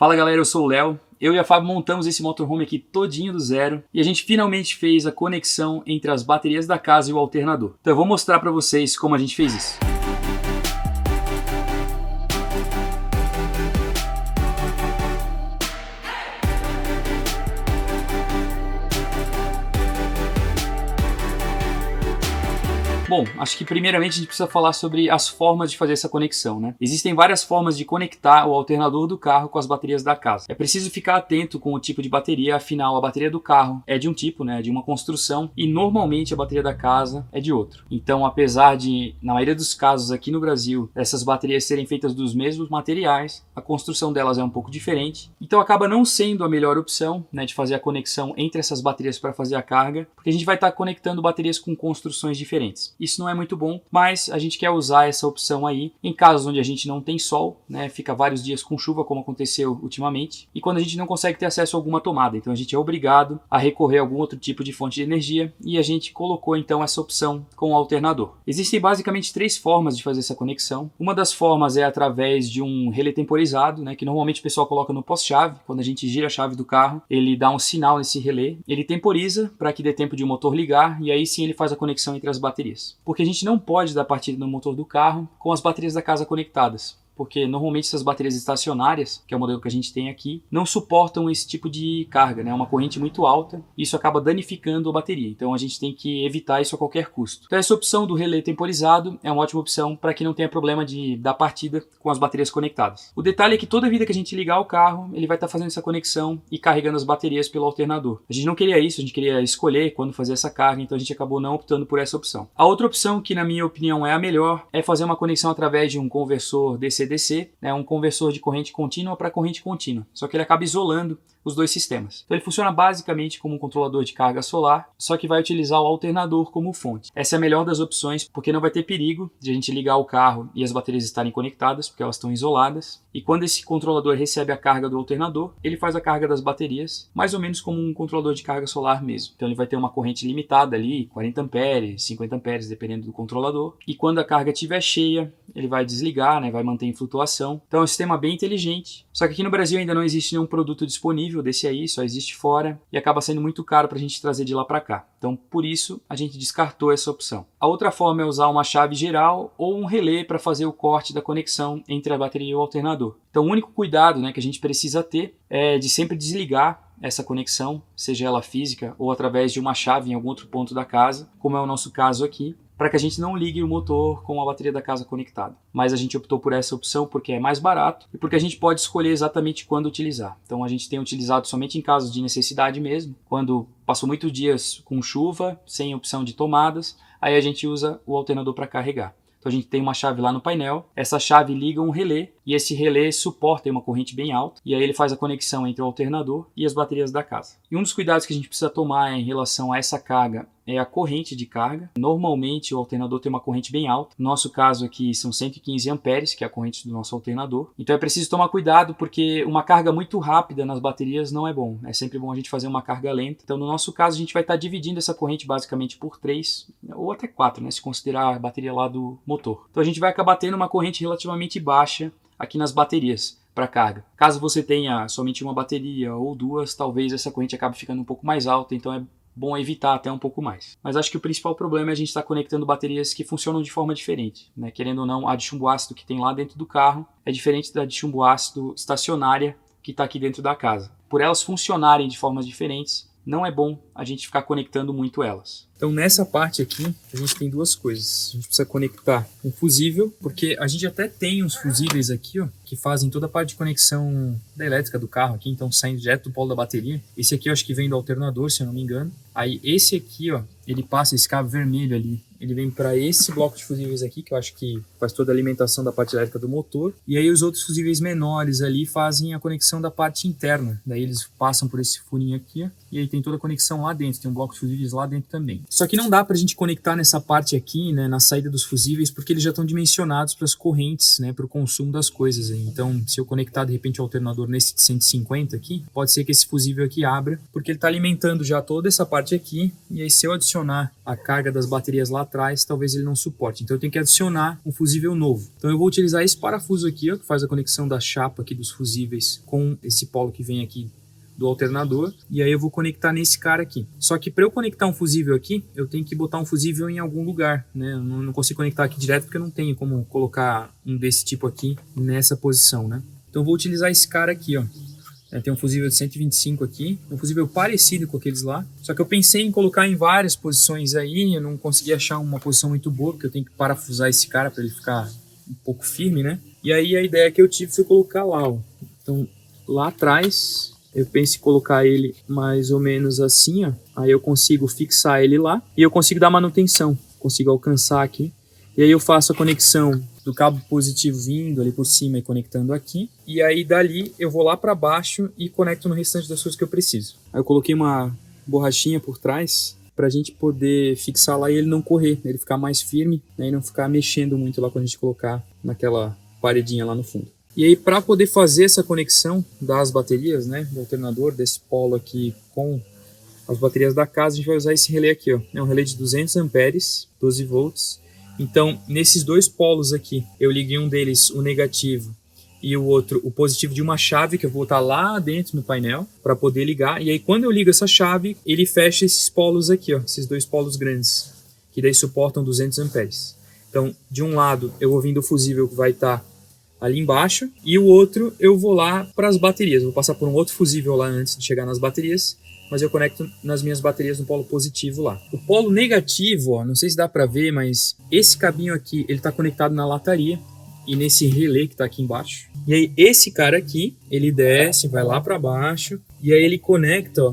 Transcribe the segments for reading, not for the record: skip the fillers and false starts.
Fala galera, eu sou o Léo. Eu e a Fábio montamos esse motorhome aqui todinho do zero e a gente finalmente fez a conexão entre as baterias da casa e o alternador. Então eu vou mostrar para vocês como a gente fez isso. Bom, acho que primeiramente a gente precisa falar sobre as formas de fazer essa conexão, né? Existem várias formas de conectar o alternador do carro com as baterias da casa. É preciso ficar atento com o tipo de bateria, afinal a bateria do carro é de um tipo, né, de uma construção, e normalmente a bateria da casa é de outro. Então, apesar de, na maioria dos casos aqui no Brasil, essas baterias serem feitas dos mesmos materiais, a construção delas é um pouco diferente. Então acaba não sendo a melhor opção, né, de fazer a conexão entre essas baterias para fazer a carga, porque a gente vai estar conectando baterias com construções diferentes. Isso não é muito bom, mas a gente quer usar essa opção aí em casos onde a gente não tem sol, né, fica vários dias com chuva, como aconteceu ultimamente, e quando a gente não consegue ter acesso a alguma tomada. Então a gente é obrigado a recorrer a algum outro tipo de fonte de energia e a gente colocou então essa opção com o alternador. Existem basicamente três formas de fazer essa conexão. Uma das formas é através de um relé temporizado, né, que normalmente o pessoal coloca no pós-chave. Quando a gente gira a chave do carro, ele dá um sinal nesse relé, ele temporiza para que dê tempo de o motor ligar e aí sim ele faz a conexão entre as baterias. Porque a gente não pode dar partida no motor do carro com as baterias da casa conectadas, porque normalmente essas baterias estacionárias, que é o modelo que a gente tem aqui, não suportam esse tipo de carga, né? Uma corrente muito alta, e isso acaba danificando a bateria. Então a gente tem que evitar isso a qualquer custo. Então essa opção do relé temporizado é uma ótima opção para que não tenha problema de dar partida com as baterias conectadas. O detalhe é que toda vida que a gente ligar o carro, ele vai estar fazendo essa conexão e carregando as baterias pelo alternador. A gente não queria isso, a gente queria escolher quando fazer essa carga, então a gente acabou não optando por essa opção. A outra opção, que na minha opinião é a melhor, é fazer uma conexão através de um conversor DC-DC, né, um conversor de corrente contínua para corrente contínua, só que ele acaba isolando os dois sistemas. Então ele funciona basicamente como um controlador de carga solar, só que vai utilizar o alternador como fonte. Essa é a melhor das opções, porque não vai ter perigo de a gente ligar o carro e as baterias estarem conectadas, porque elas estão isoladas. E quando esse controlador recebe a carga do alternador, ele faz a carga das baterias, mais ou menos como um controlador de carga solar mesmo. Então ele vai ter uma corrente limitada ali, 40 amperes, 50 amperes, dependendo do controlador. E quando a carga estiver cheia, ele vai desligar, né, vai manter em flutuação. Então é um sistema bem inteligente. Só que aqui no Brasil ainda não existe nenhum produto disponível desse aí, só existe fora e acaba sendo muito caro para a gente trazer de lá para cá. Então por isso a gente descartou essa opção. A outra forma é usar uma chave geral ou um relé para fazer o corte da conexão entre a bateria e o alternador. Então o único cuidado, né, que a gente precisa ter é de sempre desligar essa conexão, seja ela física ou através de uma chave em algum outro ponto da casa, como é o nosso caso aqui, para que a gente não ligue o motor com a bateria da casa conectada. Mas a gente optou por essa opção porque é mais barato e porque a gente pode escolher exatamente quando utilizar. Então a gente tem utilizado somente em casos de necessidade mesmo, quando passou muitos dias com chuva, sem opção de tomadas, aí a gente usa o alternador para carregar. Então a gente tem uma chave lá no painel, essa chave liga um relé e esse relé suporta uma corrente bem alta e aí ele faz a conexão entre o alternador e as baterias da casa. E um dos cuidados que a gente precisa tomar em relação a essa carga é a corrente de carga. Normalmente o alternador tem uma corrente bem alta. No nosso caso aqui são 115 amperes, que é a corrente do nosso alternador. Então é preciso tomar cuidado porque uma carga muito rápida nas baterias não é bom. É sempre bom a gente fazer uma carga lenta. Então no nosso caso a gente vai estar dividindo essa corrente basicamente por 3 ou até 4, né, se considerar a bateria lá do motor. Então a gente vai acabar tendo uma corrente relativamente baixa aqui nas baterias para carga. Caso você tenha somente uma bateria ou duas, talvez essa corrente acabe ficando um pouco mais alta, então é bom evitar até um pouco mais. Mas acho que o principal problema é a gente estar conectando baterias que funcionam de forma diferente, né? Querendo ou não, a de chumbo ácido que tem lá dentro do carro é diferente da de chumbo ácido estacionária que está aqui dentro da casa. Por elas funcionarem de formas diferentes, não é bom a gente ficar conectando muito elas. Então nessa parte aqui a gente tem duas coisas. A gente precisa conectar um fusível, porque a gente até tem uns fusíveis aqui, ó, que fazem toda a parte de conexão da elétrica do carro aqui, então saindo direto do polo da bateria. Esse aqui eu acho que vem do alternador, se eu não me engano. Aí esse aqui, ó, ele passa esse cabo vermelho ali, ele vem para esse bloco de fusíveis aqui, que eu acho que faz toda a alimentação da parte elétrica do motor. E aí os outros fusíveis menores ali fazem a conexão da parte interna. Daí eles passam por esse furinho aqui, ó, e aí tem toda a conexão lá dentro, tem um bloco de fusíveis lá dentro também. Só que não dá pra gente conectar nessa parte aqui, né, na saída dos fusíveis, porque eles já estão dimensionados para as correntes, né, para o consumo das coisas. Então, se eu conectar de repente o alternador nesse de 150 aqui, pode ser que esse fusível aqui abra, porque ele está alimentando já toda essa parte aqui, e aí se eu adicionar a carga das baterias lá atrás talvez ele não suporte. Então eu tenho que adicionar um fusível novo. Então eu vou utilizar esse parafuso aqui, ó, que faz a conexão da chapa aqui dos fusíveis com esse polo que vem aqui do alternador, e aí eu vou conectar nesse cara aqui. Só que para eu conectar um fusível aqui, eu tenho que botar um fusível em algum lugar, né? Eu não consigo conectar aqui direto porque eu não tenho como colocar um desse tipo aqui nessa posição, né? Então eu vou utilizar esse cara aqui, ó. Tem um fusível de 125 aqui, um fusível parecido com aqueles lá, só que eu pensei em colocar em várias posições aí, eu não consegui achar uma posição muito boa, porque eu tenho que parafusar esse cara para ele ficar um pouco firme, né? E aí a ideia que eu tive foi colocar lá, ó. Então lá atrás eu penso em colocar ele mais ou menos assim, ó. Aí eu consigo fixar ele lá e eu consigo dar manutenção, consigo alcançar aqui. E aí eu faço a conexão do cabo positivo vindo ali por cima e conectando aqui. E aí dali eu vou lá para baixo e conecto no restante das coisas que eu preciso. Aí eu coloquei uma borrachinha por trás para a gente poder fixar lá e ele não correr, ele ficar mais firme, né, e não ficar mexendo muito lá quando a gente colocar naquela paredinha lá no fundo. E aí, para poder fazer essa conexão das baterias, né, do alternador, desse polo aqui com as baterias da casa, a gente vai usar esse relé aqui, ó. É um relé de 200 amperes, 12 volts. Então, nesses dois polos aqui, eu liguei um deles, o negativo, e o outro, o positivo, de uma chave que eu vou botar lá dentro no painel para poder ligar. E aí, quando eu ligo essa chave, ele fecha esses polos aqui, ó, esses dois polos grandes, que daí suportam 200 amperes. Então, de um lado, eu vou vir do fusível que vai estar ali embaixo, e o outro eu vou lá para as baterias. Eu vou passar por um outro fusível lá antes de chegar nas baterias, mas eu conecto nas minhas baterias no polo positivo lá. O polo negativo, ó, não sei se dá para ver, mas esse cabinho aqui, ele está conectado na lataria e nesse relé que está aqui embaixo. E aí esse cara aqui, ele desce, vai lá para baixo, e aí ele conecta, ó,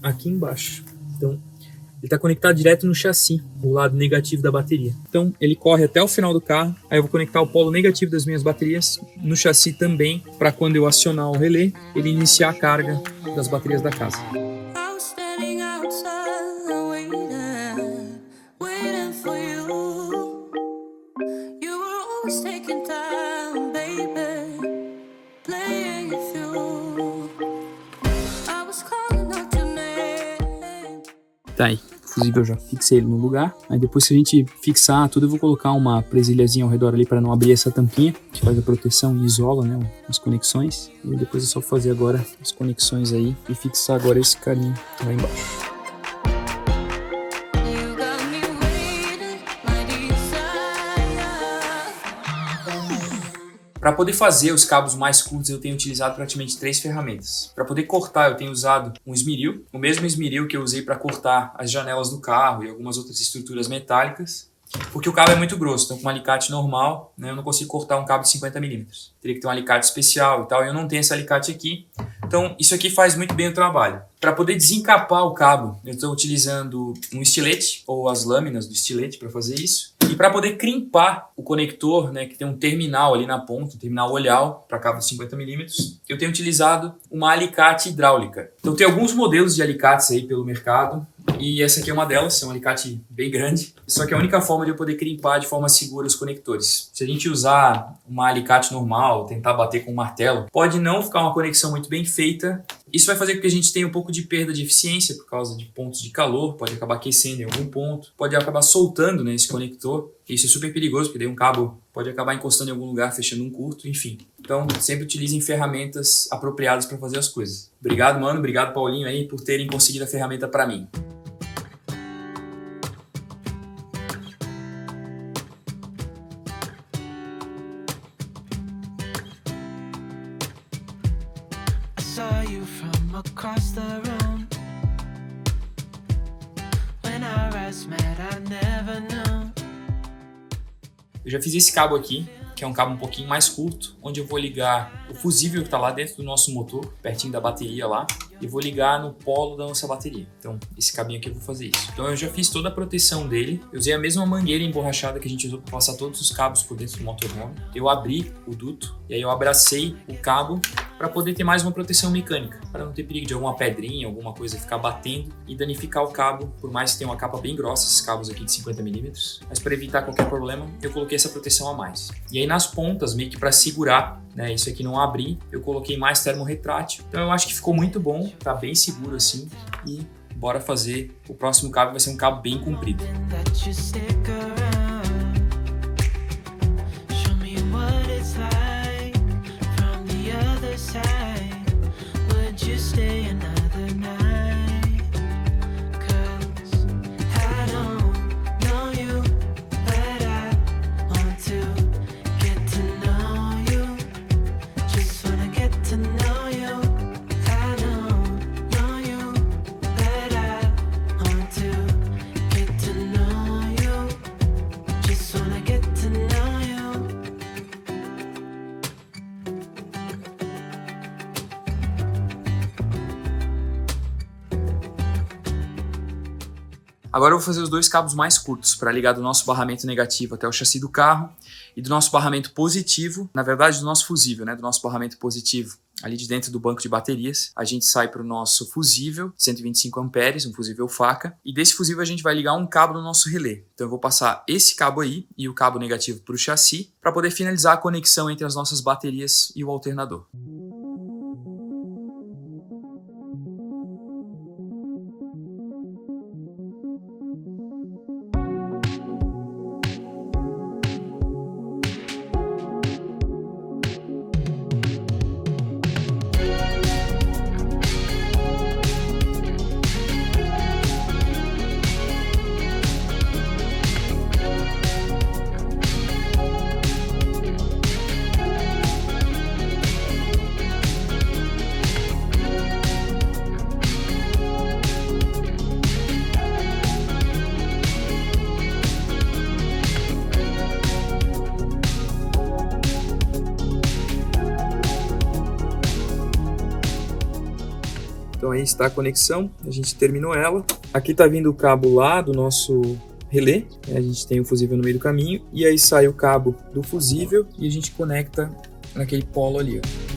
aqui embaixo. Então ele está conectado direto no chassi, o lado negativo da bateria. Então ele corre até o final do carro, aí eu vou conectar o polo negativo das minhas baterias no chassi também, para quando eu acionar o relé, ele iniciar a carga das baterias da casa. Tá aí, o fusível eu já fixei ele no lugar. Aí depois que a gente fixar tudo, eu vou colocar uma presilhazinha ao redor ali para não abrir essa tampinha, que faz a proteção e isola, né, as conexões. E depois é só fazer agora as conexões aí e fixar agora esse carinho lá embaixo. Para poder fazer os cabos mais curtos, eu tenho utilizado praticamente 3 ferramentas. Para poder cortar, eu tenho usado um esmeril, o mesmo esmeril que eu usei para cortar as janelas do carro e algumas outras estruturas metálicas, porque o cabo é muito grosso. Então, com um alicate normal, né, eu não consigo cortar um cabo de 50 milímetros. Teria que ter um alicate especial e tal, e eu não tenho esse alicate aqui. Então, isso aqui faz muito bem o trabalho. Para poder desencapar o cabo, eu estou utilizando um estilete, ou as lâminas do estilete para fazer isso. E para poder crimpar o conector, né, que tem um terminal ali na ponta, um terminal olhal para cabo de 50 milímetros, eu tenho utilizado uma alicate hidráulica. Então tem alguns modelos de alicates aí pelo mercado, e essa aqui é uma delas, é um alicate bem grande, só que é a única forma de eu poder crimpar de forma segura os conectores. Se a gente usar uma alicate normal, tentar bater com um martelo, pode não ficar uma conexão muito bem feita. Isso vai fazer com que a gente tenha um pouco de perda de eficiência por causa de pontos de calor, pode acabar aquecendo em algum ponto, pode acabar soltando, né, esse conector. Isso é super perigoso, porque daí um cabo pode acabar encostando em algum lugar, fechando um curto, enfim. Então, sempre utilizem ferramentas apropriadas para fazer as coisas. Obrigado, mano. Obrigado, Paulinho, aí, por terem conseguido a ferramenta para mim. Saw you from across the room. When our eyes met, I never knew. Eu já fiz esse cabo aqui, que é um cabo um pouquinho mais curto, onde eu vou ligar o fusível que está lá dentro do nosso motor, pertinho da bateria lá, e vou ligar no polo da nossa bateria. Então, esse cabinho aqui eu vou fazer isso. Então, eu já fiz toda a proteção dele. Eu usei a mesma mangueira emborrachada que a gente usou para passar todos os cabos por dentro do motorhome. Eu abri o duto e aí eu abracei o cabo para poder ter mais uma proteção mecânica, para não ter perigo de alguma pedrinha, alguma coisa ficar batendo e danificar o cabo, por mais que tenha uma capa bem grossa, esses cabos aqui de 50 milímetros. Mas para evitar qualquer problema, eu coloquei essa proteção a mais. E aí nas pontas, meio que para segurar, né, isso aqui não abrir, eu coloquei mais termo retrátil. Então eu acho que ficou muito bom, tá bem seguro assim e bora fazer. O próximo cabo vai ser um cabo bem comprido. Agora eu vou fazer os dois cabos mais curtos para ligar do nosso barramento negativo até o chassi do carro e do nosso barramento positivo, na verdade do nosso fusível, né, do nosso barramento positivo ali de dentro do banco de baterias. A gente sai para o nosso fusível, 125 amperes, um fusível faca, e desse fusível a gente vai ligar um cabo no nosso relé. Então eu vou passar esse cabo aí e o cabo negativo para o chassi para poder finalizar a conexão entre as nossas baterias e o alternador. Então aí está a conexão, a gente terminou ela. Aqui está vindo o cabo lá do nosso relé, a gente tem o fusível no meio do caminho, e aí sai o cabo do fusível e a gente conecta naquele polo ali, ó.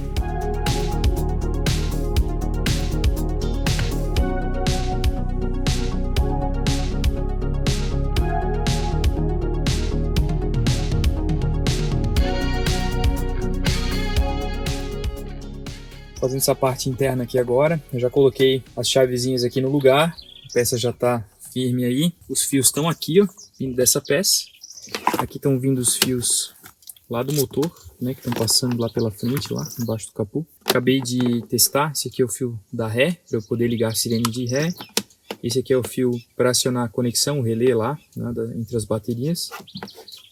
Fazendo essa parte interna aqui agora, eu já coloquei as chavezinhas aqui no lugar, a peça já está firme aí, os fios estão aqui, ó, vindo dessa peça, aqui estão vindo os fios lá do motor, né, que estão passando lá pela frente, lá embaixo do capô. Acabei de testar, esse aqui é o fio da ré, para eu poder ligar a sirene de ré, esse aqui é o fio para acionar a conexão, o relé lá, né, entre as baterias.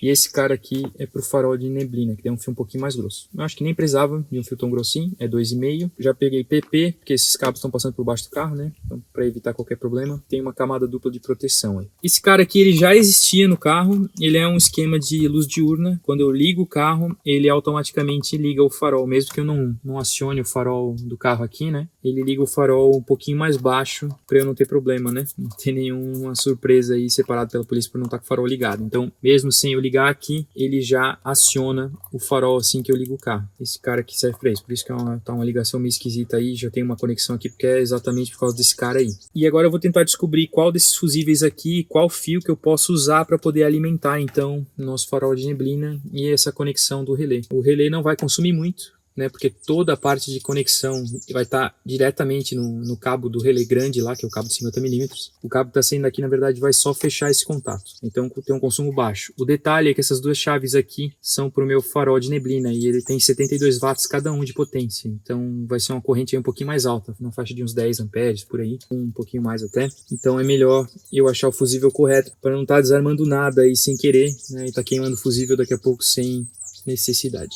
E esse cara aqui é para o farol de neblina, que tem um fio um pouquinho mais grosso. Eu acho que nem precisava de um fio tão grossinho, é 2,5. Já peguei PP, porque esses cabos estão passando por baixo do carro, né? Então, para evitar qualquer problema, tem uma camada dupla de proteção aí. Esse cara aqui, ele já existia no carro, ele é um esquema de luz diurna. Quando eu ligo o carro, ele automaticamente liga o farol, mesmo que eu não acione o farol do carro aqui, né? Ele liga o farol um pouquinho mais baixo, para eu não ter problema, né? Não ter nenhuma surpresa aí separado pela polícia por não estar com o farol ligado. Então, mesmo sem eu ligar aqui, ele já aciona o farol assim que eu ligo o carro. Esse cara aqui serve para isso, por isso que tá uma ligação meio esquisita aí, já tem uma conexão aqui, porque é exatamente por causa desse cara aí. E agora eu vou tentar descobrir qual desses fusíveis aqui, qual fio que eu posso usar para poder alimentar então o nosso farol de neblina e essa conexão do relé. O relé não vai consumir muito, né, porque toda a parte de conexão vai estar diretamente no cabo do relé grande lá, que é o cabo de 50mm. O cabo que está saindo aqui, na verdade, vai só fechar esse contato. Então tem um consumo baixo. O detalhe é que essas duas chaves aqui são para o meu farol de neblina e ele tem 72 watts cada um de potência. Então vai ser uma corrente aí um pouquinho mais alta, na faixa de uns 10 amperes por aí, um pouquinho mais até. Então é melhor eu achar o fusível correto para não estar desarmando nada aí sem querer, né, e estar queimando o fusível daqui a pouco sem necessidade.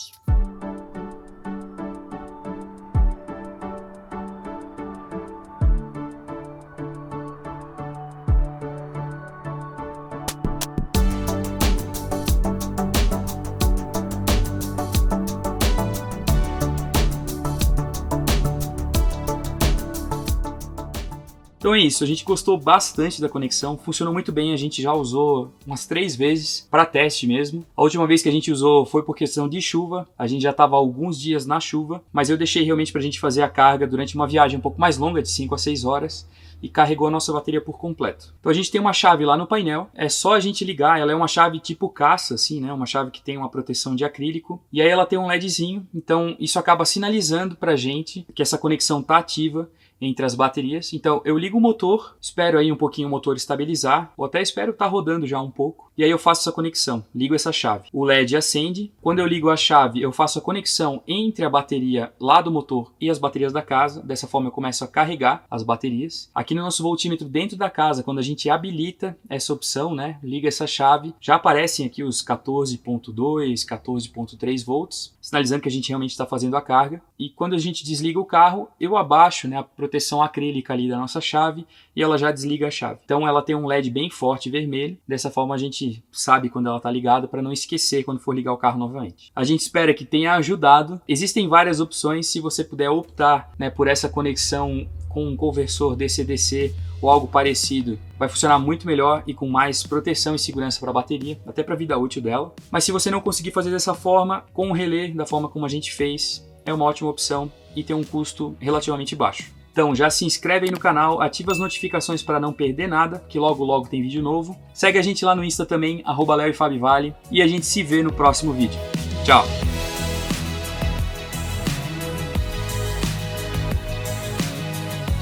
Então é isso, a gente gostou bastante da conexão, funcionou muito bem, a gente já usou umas 3 vezes para teste mesmo. A última vez que a gente usou foi por questão de chuva, a gente já estava alguns dias na chuva, mas eu deixei realmente para a gente fazer a carga durante uma viagem um pouco mais longa, de 5 a 6 horas, e carregou a nossa bateria por completo. Então a gente tem uma chave lá no painel, é só a gente ligar, ela é uma chave tipo caça, assim, né? Uma chave que tem uma proteção de acrílico, e aí ela tem um LEDzinho, então isso acaba sinalizando pra gente que essa conexão tá ativa entre as baterias. Então eu ligo o motor, espero aí um pouquinho o motor estabilizar, ou até espero estar rodando já um pouco, e aí eu faço essa conexão, ligo essa chave. O LED acende, quando eu ligo a chave eu faço a conexão entre a bateria lá do motor e as baterias da casa, dessa forma eu começo a carregar as baterias. Aqui no nosso voltímetro dentro da casa, quando a gente habilita essa opção, né, liga essa chave, já aparecem aqui os 14.2, 14.3 volts, sinalizando que a gente realmente está fazendo a carga. E quando a gente desliga o carro, eu abaixo, né, a proteção acrílica ali da nossa chave e ela já desliga a chave. Então ela tem um LED bem forte vermelho, dessa forma a gente sabe quando ela está ligada para não esquecer quando for ligar o carro novamente. A gente espera que tenha ajudado. Existem várias opções, se você puder optar, né, por essa conexão com um conversor DC-DC ou algo parecido, vai funcionar muito melhor e com mais proteção e segurança para a bateria, até para a vida útil dela. Mas se você não conseguir fazer dessa forma, com o relé, da forma como a gente fez, é uma ótima opção e tem um custo relativamente baixo. Então já se inscreve aí no canal, ativa as notificações para não perder nada, que logo logo tem vídeo novo. Segue a gente lá no Insta também, @LeoFabiVale, e a gente se vê no próximo vídeo. Tchau!